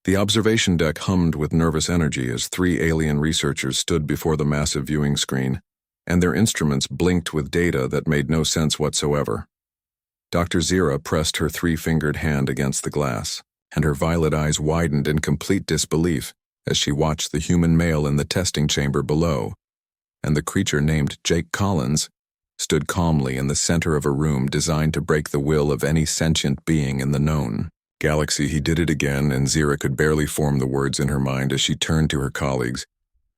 The observation deck hummed with nervous energy as 3 alien researchers stood before the massive viewing screen, and their instruments blinked with data that made no sense whatsoever. Dr. Zira pressed her 3-fingered hand against the glass, and her violet eyes widened in complete disbelief as she watched the human male in the testing chamber below, and the creature named Jake Collins stood calmly in the center of a room designed to break the will of any sentient being in the known galaxy. He did it again, and Zira could barely form the words in her mind as she turned to her colleagues,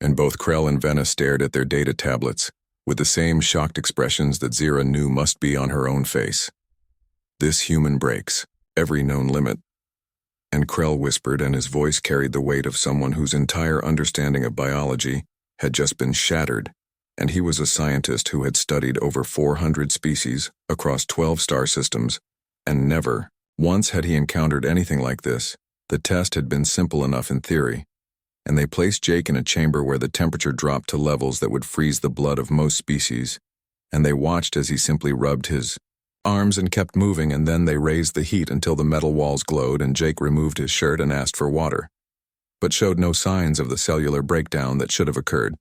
and both Krell and Venna stared at their data tablets with the same shocked expressions that Zira knew must be on her own face. "This human breaks every known limit," and Krell whispered, and his voice carried the weight of someone whose entire understanding of biology had just been shattered, and he was a scientist who had studied over 400 species across 12 star systems, and never once had he encountered anything like this. The test had been simple enough in theory, and they placed Jake in a chamber where the temperature dropped to levels that would freeze the blood of most species, and they watched as he simply rubbed his arms and kept moving, and then they raised the heat until the metal walls glowed, and Jake removed his shirt and asked for water, but showed no signs of the cellular breakdown that should have occurred.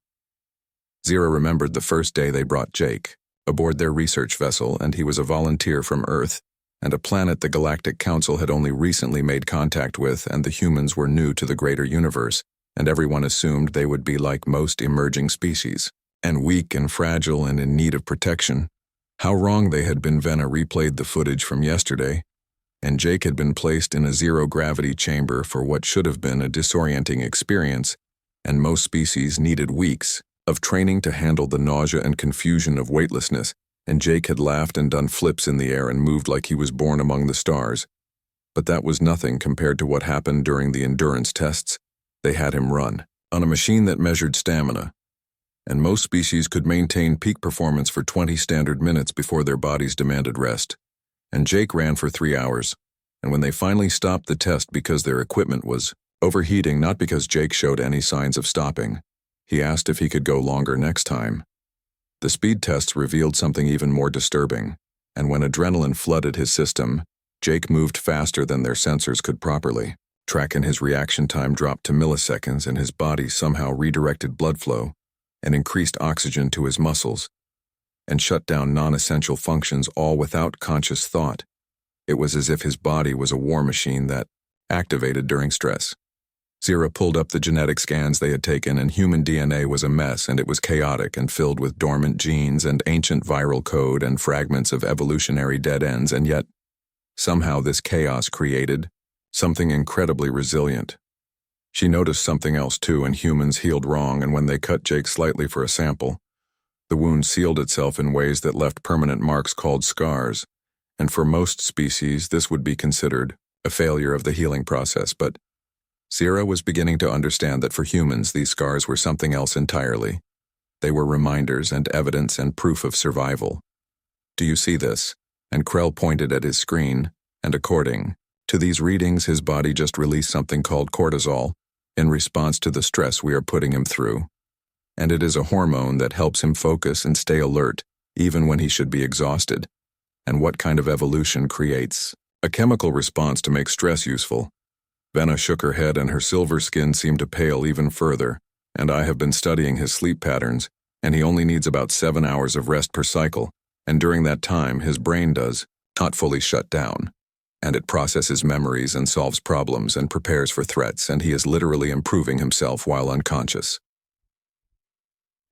Zira remembered the first day they brought Jake aboard their research vessel, and he was a volunteer from Earth, and a planet the Galactic Council had only recently made contact with, and the humans were new to the greater universe, and everyone assumed they would be like most emerging species, and weak and fragile and in need of protection. How wrong they had been. Venna replayed the footage from yesterday, and Jake had been placed in a zero-gravity chamber for what should have been a disorienting experience, and most species needed weeks of training to handle the nausea and confusion of weightlessness, and Jake had laughed and done flips in the air and moved like he was born among the stars. But that was nothing compared to what happened during the endurance tests. They had him run on a machine that measured stamina, and most species could maintain peak performance for 20 standard minutes before their bodies demanded rest. And Jake ran for 3 hours, and when they finally stopped the test because their equipment was overheating, not because Jake showed any signs of stopping, he asked if he could go longer next time. The speed tests revealed something even more disturbing, and when adrenaline flooded his system, Jake moved faster than their sensors could properly track, and his reaction time dropped to milliseconds, and his body somehow redirected blood flow and increased oxygen to his muscles, and shut down non-essential functions, all without conscious thought. It was as if his body was a war machine that activated during stress. Zira pulled up the genetic scans they had taken, and human DNA was a mess, and it was chaotic and filled with dormant genes and ancient viral code and fragments of evolutionary dead ends, and yet, somehow this chaos created something incredibly resilient. She noticed something else too, and humans healed wrong, and when they cut Jake slightly for a sample, the wound sealed itself in ways that left permanent marks called scars, and for most species this would be considered a failure of the healing process, but Zira was beginning to understand that for humans these scars were something else entirely. They were reminders and evidence and proof of survival. "Do you see this?" And Krell pointed at his screen, and according to these readings his body just released something called cortisol, in response to the stress we are putting him through. And it is a hormone that helps him focus and stay alert, even when he should be exhausted. And what kind of evolution creates a chemical response to make stress useful? Venna shook her head, and her silver skin seemed to pale even further. "And I have been studying his sleep patterns, and he only needs about 7 hours of rest per cycle, and during that time his brain does not fully shut down, and it processes memories and solves problems and prepares for threats, and he is literally improving himself while unconscious."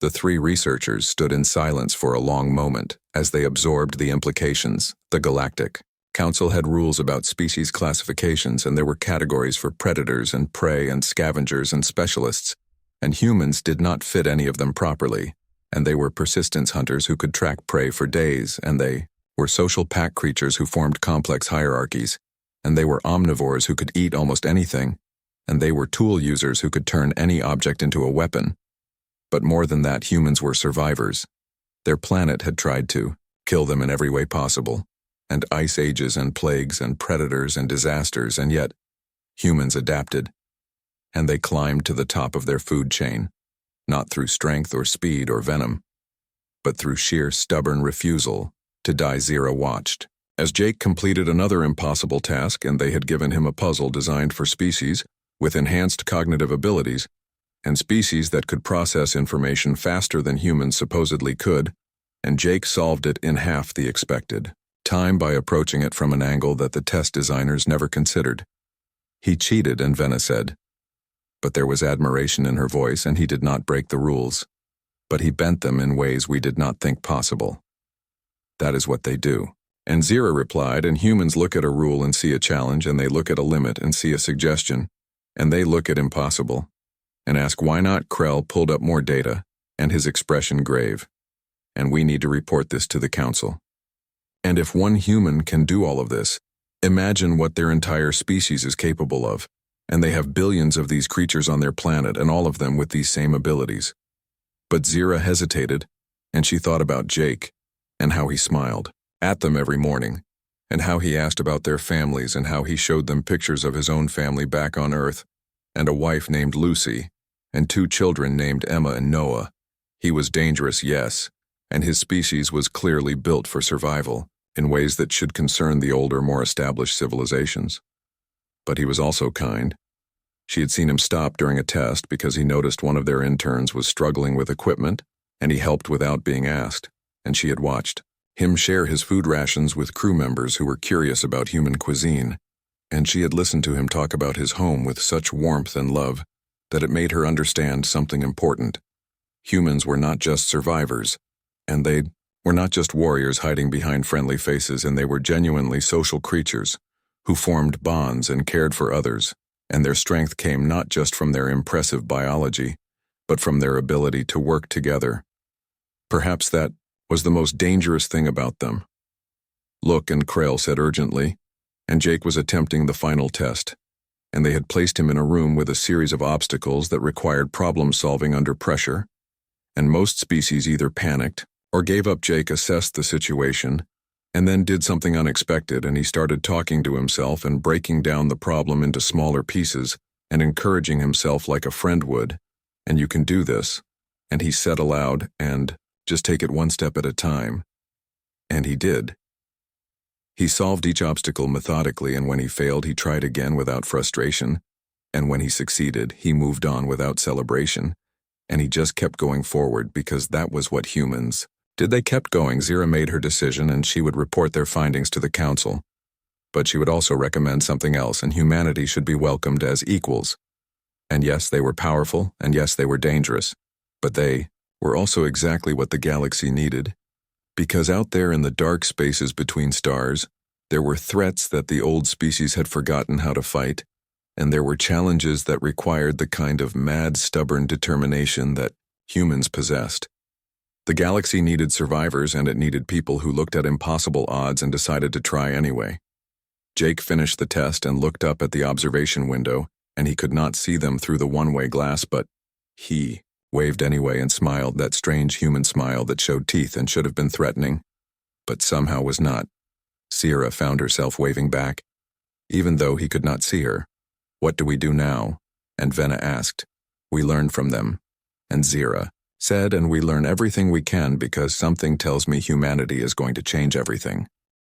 The 3 researchers stood in silence for a long moment as they absorbed the implications. The Galactic Council had rules about species classifications, and there were categories for predators and prey and scavengers and specialists, and humans did not fit any of them properly, and they were persistence hunters who could track prey for days, and they were social pack creatures who formed complex hierarchies, and they were omnivores who could eat almost anything, and they were tool users who could turn any object into a weapon. But more than that, humans were survivors. Their planet had tried to kill them in every way possible, and ice ages and plagues and predators and disasters, and yet humans adapted, and they climbed to the top of their food chain, not through strength or speed or venom, but through sheer stubborn refusal to die. Zira watched as Jake completed another impossible task, and they had given him a puzzle designed for species with enhanced cognitive abilities, and species that could process information faster than humans supposedly could, and Jake solved it in half the expected time by approaching it from an angle that the test designers never considered. He cheated, and Venna said. But there was admiration in her voice, and he did not break the rules. But he bent them in ways we did not think possible. That is what they do. And Zira replied, and humans look at a rule and see a challenge, and they look at a limit and see a suggestion, and they look at impossible, and ask why not. Krell pulled up more data, and his expression grave. And we need to report this to the council. And if one human can do all of this, imagine what their entire species is capable of, and they have billions of these creatures on their planet, and all of them with these same abilities. But Zira hesitated, and she thought about Jake, and how he smiled at them every morning, and how he asked about their families, and how he showed them pictures of his own family back on Earth, and a wife named Lucy, and 2 children named Emma and Noah. He was dangerous, yes, and his species was clearly built for survival, in ways that should concern the older, more established civilizations. But he was also kind. She had seen him stop during a test because he noticed one of their interns was struggling with equipment, and he helped without being asked, and she had watched him share his food rations with crew members who were curious about human cuisine, and she had listened to him talk about his home with such warmth and love that it made her understand something important. Humans were not just survivors, and they were not just warriors hiding behind friendly faces, and they were genuinely social creatures who formed bonds and cared for others, and their strength came not just from their impressive biology, but from their ability to work together. Perhaps that was the most dangerous thing about them. Look, and Krell said urgently, and Jake was attempting the final test, and they had placed him in a room with a series of obstacles that required problem-solving under pressure, and most species either panicked or gave up. Jake assessed the situation, and then did something unexpected, and he started talking to himself and breaking down the problem into smaller pieces and encouraging himself like a friend would. And you can do this. And he said aloud, and just take it one step at a time. And he did. He solved each obstacle methodically, and when he failed, he tried again without frustration. And when he succeeded, he moved on without celebration. And he just kept going forward because that was what humans did. They kept going. Zira made her decision, and she would report their findings to the council. But she would also recommend something else, and humanity should be welcomed as equals. And yes, they were powerful, and yes, they were dangerous. But they were also exactly what the galaxy needed. Because out there in the dark spaces between stars, there were threats that the old species had forgotten how to fight, and there were challenges that required the kind of mad, stubborn determination that humans possessed. The galaxy needed survivors, and it needed people who looked at impossible odds and decided to try anyway. Jake finished the test and looked up at the observation window, and he could not see them through the one-way glass, but he waved anyway and smiled, that strange human smile that showed teeth and should have been threatening, but somehow was not. Sierra found herself waving back, even though he could not see her. What do we do now? And Venna asked. We learn from them. And Zira said, and we learn everything we can because something tells me humanity is going to change everything.